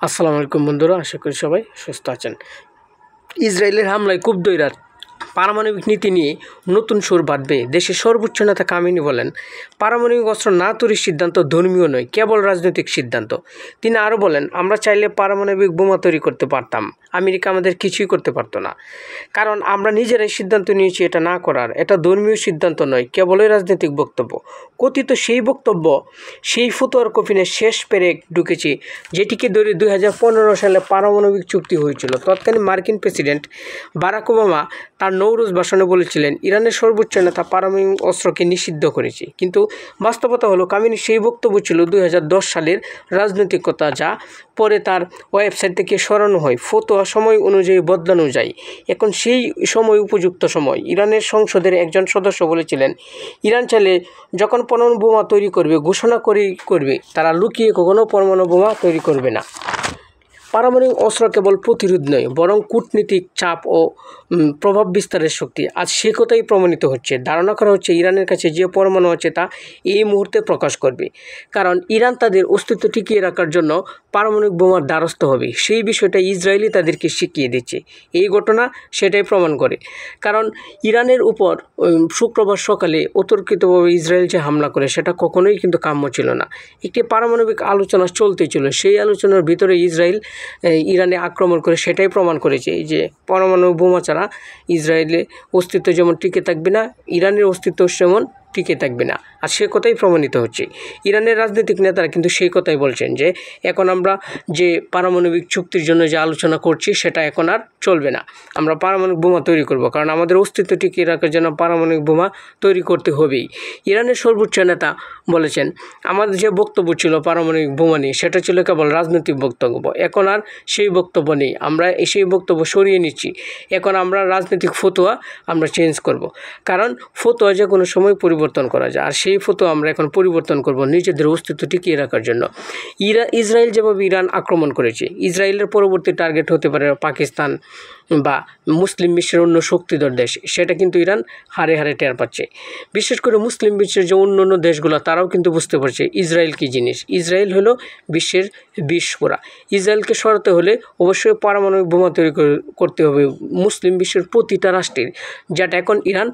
আসসালামু আলাইকুম বন্ধুরা, আশা করি সবাই সুস্থ আছেন। ইসরায়েলের হামলায় ক্ষুব্ধ ইরান পারমাণবিক নীতি নিয়ে নতুন সুর বাঁধবে। দেশের সর্বোচ্চ নেতা কামিনী বলেন, পারমাণবিক অস্ত্র না তৈরির সিদ্ধান্ত ধর্মীয় নয়, কেবল রাজনৈতিক সিদ্ধান্ত। তিনি আরও বলেন, আমরা চাইলে পারমাণবিক বোমা তৈরি করতে পারতাম, আমেরিকা আমাদের কিছুই করতে পারতো না, কারণ আমরা নিজেরাই সিদ্ধান্ত নিয়েছি এটা না করার। এটা ধর্মীয় সিদ্ধান্ত নয়, কেবলই রাজনৈতিক বক্তব্য। কথিত সেই বক্তব্য সেই ফতোয়ার কফিনে শেষ পেরেক ঢুকেছে, যেটিকে ধরে 2015 সালে পারমাণবিক চুক্তি হয়েছিল। তৎকালীন মার্কিন প্রেসিডেন্ট বারাক ওবামা তার নৌরুজ ভাষণে বলেছিলেন, ইরানের সর্বোচ্চ নেতা পারমাণবিক অস্ত্রকে নিষিদ্ধ করেছে। কিন্তু বাস্তবতা হলো, কামিনীর সেই বক্তব্য ছিল 2010 সালের রাজনৈতিক কথা, যা পরে তার ওয়েবসাইট থেকে সরানো হয়, ফতোয়া সময় অনুযায়ী বদলানো যায়। এখন সেই সময় উপযুক্ত সময়। ইরানের সংসদের একজন সদস্য বলেছিলেন, ইরান চাইলে যখন পরমাণু বোমা তৈরি করবে ঘোষণা করবে, তারা লুকিয়ে কখনো পরমাণু বোমা তৈরি করবে না। পারমাণবিক অস্ত্র কেবল প্রতিরোধ নয়, বরং কূটনীতিক চাপ ও প্রভাব বিস্তারের শক্তি। আজ সে কথাই প্রমাণিত হচ্ছে। ধারণা করা হচ্ছে, ইরানের কাছে যে পরমাণু আছে তা এই মুহূর্তে প্রকাশ করবে, কারণ ইরান তাদের অস্তিত্ব টিকিয়ে রাখার জন্য পারমাণবিক বোমার দ্বারস্থ হবে। সেই বিষয়টা ইসরায়েলই তাদেরকে শিখিয়ে দিচ্ছে। এই ঘটনা সেটাই প্রমাণ করে, কারণ ইরানের উপর শুক্রবার সকালে অতর্কিতভাবে ইসরায়েল যে হামলা করে, সেটা কখনোই কিন্তু কাম্য ছিল না। একটি পারমাণবিক আলোচনা চলতে ছিল, সেই আলোচনার ভিতরে ইসরায়েল ইরানে আক্রমণ করে সেটাই প্রমাণ করেছে যে পরমাণু বোমা ছাড়া ইসরায়েলের অস্তিত্ব যেমন টিকে থাকবে না, ইরানের অস্তিত্ব যেমন টিকে থাকবে না। আর সে কথাই প্রমাণিত হচ্ছে। ইরানের রাজনৈতিক নেতারা কিন্তু সেই কথাই বলছেন যে এখন আমরা যে পারমাণবিক চুক্তির জন্য যে আলোচনা করছি, সেটা এখন আর চলবে না। আমরা পারমাণবিক বোমা তৈরি করব, কারণ আমাদের অস্তিত্ব টিকিয়ে রাখার জন্য পারমাণবিক বোমা তৈরি করতে হবেই। ইরানের সর্বোচ্চ নেতা বলেছেন, আমাদের যে বক্তব্য ছিল পারমাণবিক বোমা নিয়ে, সেটা ছিল কেবল রাজনৈতিক বক্তব্য। এখন আর সেই বক্তব্য নেই, আমরা সেই বক্তব্য সরিয়ে নিচ্ছি। এখন আমরা রাজনৈতিক ফতোয়া আমরা চেঞ্জ করব, কারণ ফতোয়া যে কোনো সময় পরিবর্তন করা যায়। আর সেই ফতোয়া আমরা এখন পরিবর্তন করব নিজেদের অস্তিত্ব টিকিয়ে রাখার জন্য। ইসরায়েল যেভাবে ইরান আক্রমণ করেছে, ইসরায়েলের পরবর্তী টার্গেট হতে পারে পাকিস্তান বা মুসলিম বিশ্বের অন্য শক্তিধর দেশ। সেটা কিন্তু ইরান হারে হারে টের পাচ্ছে। বিশেষ করে মুসলিম বিশ্বের যে অন্য অন্য দেশগুলো, তারাও কিন্তু বুঝতে পারছে ইসরায়েল কী জিনিস। ইসরায়েল হলো বিশ্বের বিস্ফোরা। ইসরায়েলকে সরাতে হলে অবশ্যই পারমাণবিক বোমা তৈরি করতে হবে মুসলিম বিশ্বের প্রতিটা রাষ্ট্রের, যেটা এখন ইরান